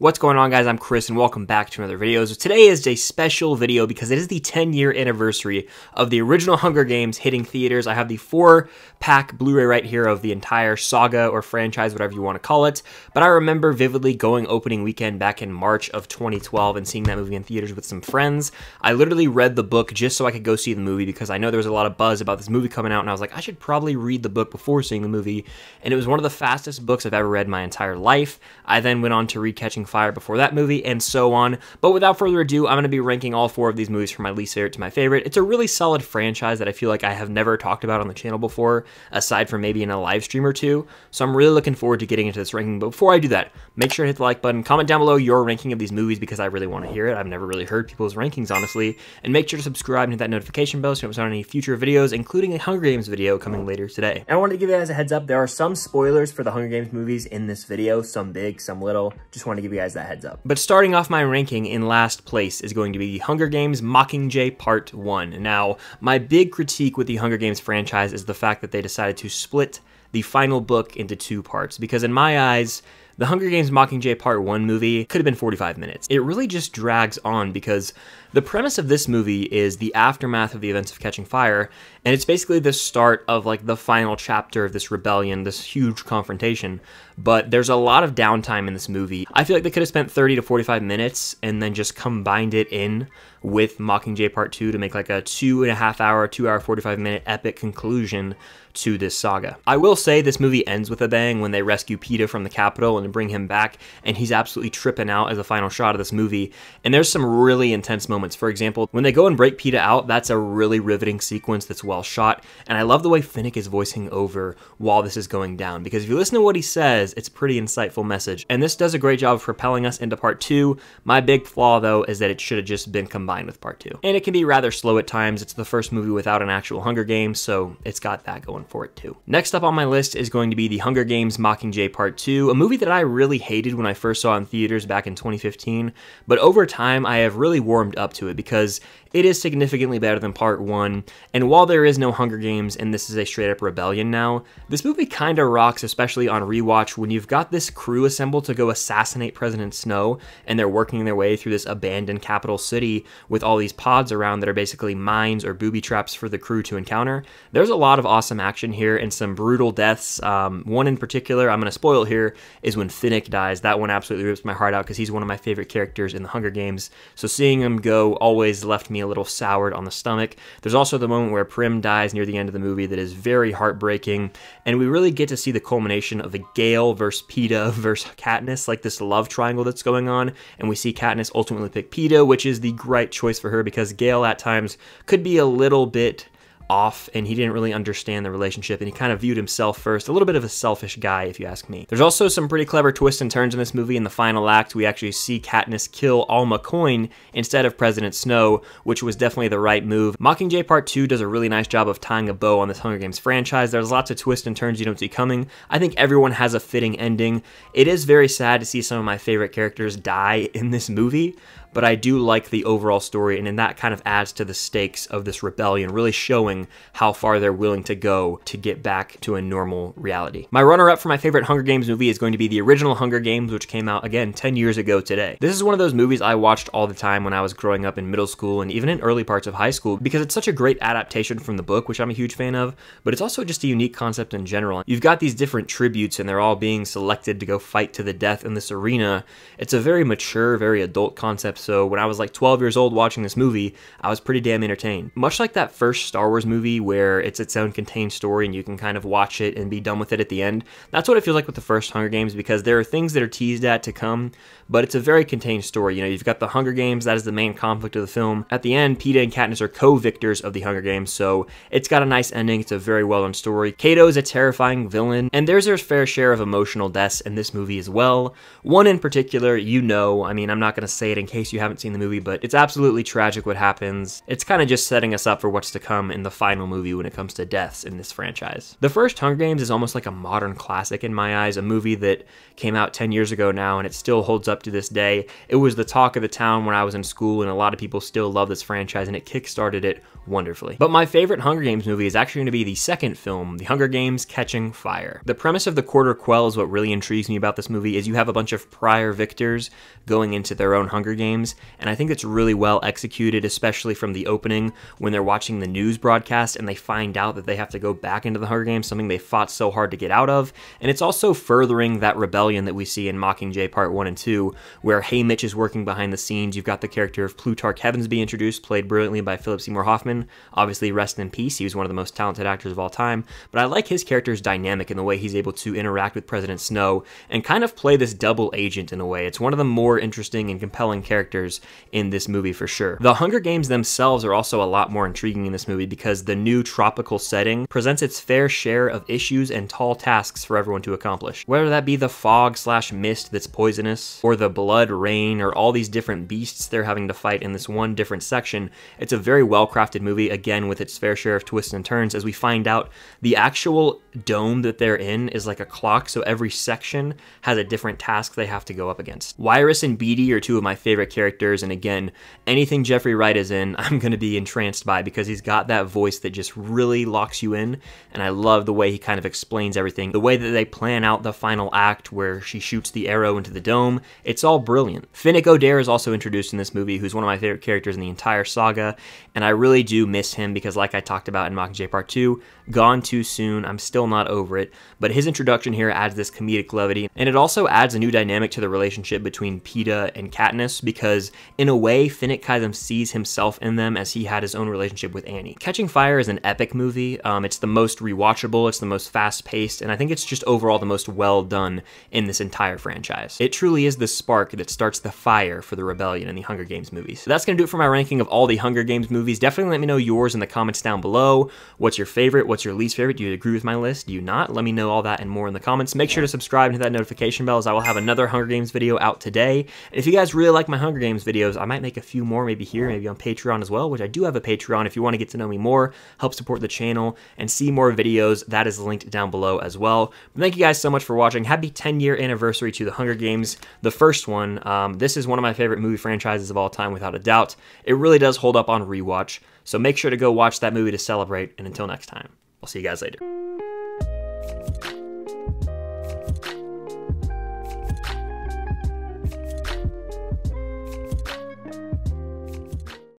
What's going on, guys? I'm Chris and welcome back to another video. So today is a special video because it is the 10-year anniversary of the original Hunger Games hitting theaters. I have the 4-pack Blu-ray right here of the entire saga or franchise, whatever you want to call it. But I remember vividly going opening weekend back in March of 2012 and seeing that movie in theaters with some friends. I literally read the book just so I could go see the movie because I know there was a lot of buzz about this movie coming out and I was like, I should probably read the book before seeing the movie. And it was one of the fastest books I've ever read in my entire life. I then went on to read Catching Fire before that movie, and so on. But without further ado, I'm going to be ranking all 4 of these movies from my least favorite to my favorite. It's a really solid franchise that I feel like I have never talked about on the channel before, aside from maybe in a live stream or two. So I'm really looking forward to getting into this ranking. But before I do that, make sure to hit the like button, comment down below your ranking of these movies because I really want to hear it. I've never really heard people's rankings, honestly. And make sure to subscribe and hit that notification bell so you don't miss out on any future videos, including a Hunger Games video coming later today. And I wanted to give you guys a heads up. There are some spoilers for the Hunger Games movies in this video, some big, some little. Just wanted to give you guys that heads up. But starting off my ranking, in last place is going to be the Hunger Games Mockingjay Part 1. Now, my big critique with the Hunger Games franchise is the fact that they decided to split the final book into 2 parts, because in my eyes, the Hunger Games Mockingjay Part 1 movie could have been 45 minutes. It really just drags on because the premise of this movie is the aftermath of the events of Catching Fire, and it's basically the start of like the final chapter of this rebellion, this huge confrontation. But there's a lot of downtime in this movie. I feel like they could have spent 30 to 45 minutes and then just combined it in with Mockingjay Part 2 to make like a 2.5 hour, 2 hour, 45 minute epic conclusion to this saga. I will say this movie ends with a bang when they rescue Peeta from the Capitol and bring him back, and he's absolutely tripping out as the final shot of this movie. And there's some really intense moments. For example, when they go and break Peeta out, that's a really riveting sequence that's well shot. And I love the way Finnick is voicing over while this is going down, because if you listen to what he says, it's a pretty insightful message. And this does a great job of propelling us into Part 2. My big flaw, though, is that it should have just been combined with Part 2. And it can be rather slow at times. It's the first movie without an actual Hunger Games, so it's got that going for it too. Next up on my list is going to be the Hunger Games Mockingjay Part 2, a movie that I really hated when I first saw in theaters back in 2015, but over time I have really warmed up to it because it is significantly better than Part 1, and while there is no Hunger Games and this is a straight up rebellion now, this movie kind of rocks, especially on rewatch when you've got this crew assembled to go assassinate President Snow, and they're working their way through this abandoned capital city with all these pods around that are basically mines or booby traps for the crew to encounter. There's a lot of awesome action here and some brutal deaths. One in particular, I'm going to spoil here, is when Finnick dies. That one absolutely rips my heart out because he's one of my favorite characters in the Hunger Games. So seeing him go always left me a little soured on the stomach. There's also the moment where Prim dies near the end of the movie that is very heartbreaking, and we really get to see the culmination of the Gale versus Peeta versus Katniss, like this love triangle that's going on, and we see Katniss ultimately pick Peeta, which is the right choice for her because Gale at times could be a little bit off and he didn't really understand the relationship and he kind of viewed himself first. A little bit of a selfish guy, if you ask me. There's also some pretty clever twists and turns in this movie. In the final act, we actually see Katniss kill Alma Coin instead of President Snow, which was definitely the right move. Mockingjay Part 2 does a really nice job of tying a bow on this Hunger Games franchise. There's lots of twists and turns you don't see coming. I think everyone has a fitting ending. It is very sad to see some of my favorite characters die in this movie, but I do like the overall story, and then that kind of adds to the stakes of this rebellion, really showing how far they're willing to go to get back to a normal reality. My runner-up for my favorite Hunger Games movie is going to be the original Hunger Games, which came out, again, 10 years ago today. This is one of those movies I watched all the time when I was growing up in middle school and even in early parts of high school because it's such a great adaptation from the book, which I'm a huge fan of, but it's also just a unique concept in general. You've got these different tributes, and they're all being selected to go fight to the death in this arena. It's a very mature, very adult concept. So when I was like 12 years old watching this movie, I was pretty damn entertained. Much like that first Star Wars movie where it's its own contained story and you can kind of watch it and be done with it at the end, that's what it feels like with the first Hunger Games because there are things that are teased at to come, but it's a very contained story. You know, you've got the Hunger Games, that is the main conflict of the film. At the end, Peeta and Katniss are co-victors of the Hunger Games, so it's got a nice ending. It's a very well-done story. Cato is a terrifying villain, and there's their fair share of emotional deaths in this movie as well. One in particular, you know, I mean, I'm not going to say it in case you haven't seen the movie, but it's absolutely tragic what happens. It's kind of just setting us up for what's to come in the final movie when it comes to deaths in this franchise. The first Hunger Games is almost like a modern classic in my eyes, a movie that came out 10 years ago now, and it still holds up to this day. It was the talk of the town when I was in school, and a lot of people still love this franchise, and it kickstarted it wonderfully. But my favorite Hunger Games movie is actually going to be the second film, The Hunger Games: Catching Fire. The premise of the Quarter Quell is what really intrigues me about this movie, is you have a bunch of prior victors going into their own Hunger Games, and I think it's really well executed, especially from the opening when they're watching the news broadcast and they find out that they have to go back into the Hunger Games, something they fought so hard to get out of. And it's also furthering that rebellion that we see in Mockingjay Part 1 and 2, where Haymitch is working behind the scenes. You've got the character of Plutarch Heavensby introduced, played brilliantly by Philip Seymour Hoffman. Obviously, rest in peace, he was one of the most talented actors of all time, but I like his character's dynamic in the way he's able to interact with President Snow and kind of play this double agent in a way. It's one of the more interesting and compelling characters in this movie for sure. The Hunger Games themselves are also a lot more intriguing in this movie because the new tropical setting presents its fair share of issues and tall tasks for everyone to accomplish. Whether that be the fog/mist that's poisonous, or the blood rain, or all these different beasts they're having to fight in this one different section, it's a very well-crafted movie, again with its fair share of twists and turns, as we find out the actual dome that they're in is like a clock, so every section has a different task they have to go up against. Wyrus and Beatty are two of my favorite characters, and again, anything Jeffrey Wright is in, I'm going to be entranced by because he's got that voice that just really locks you in, and I love the way he kind of explains everything. The way that they plan out the final act where she shoots the arrow into the dome, it's all brilliant. Finnick Odair is also introduced in this movie, who's one of my favorite characters in the entire saga, and I really do miss him because, like I talked about in Mockngjay Part 2, gone too soon, I'm still not over it, but his introduction here adds this comedic levity, and it also adds a new dynamic to the relationship between Peeta and Katniss, because in a way, Finnick kind of sees himself in them as he had his own relationship with Annie. Catching Fire is an epic movie. It's the most rewatchable, it's the most fast-paced, and I think it's just overall the most well done in this entire franchise. It truly is the spark that starts the fire for the rebellion in the Hunger Games movies. So that's going to do it for my ranking of all the Hunger Games movies. Definitely let me know yours in the comments down below. What's your favorite? What's your least favorite? Do you agree with my list? Do you not? Let me know all that and more in the comments. Make sure to subscribe and hit that notification bell, as I will have another Hunger Games video out today. And if you guys really like my Hunger Games videos, I might make a few more, maybe here, maybe on Patreon as well, which I do have a Patreon. If you want to get to know me more, help support the channel, and see more videos, that is linked down below as well. But thank you guys so much for watching. Happy 10-year anniversary to the Hunger Games, the first one. This is one of my favorite movie franchises of all time, without a doubt. It really does hold up on rewatch, so make sure to go watch that movie to celebrate, and until next time, I'll see you guys later.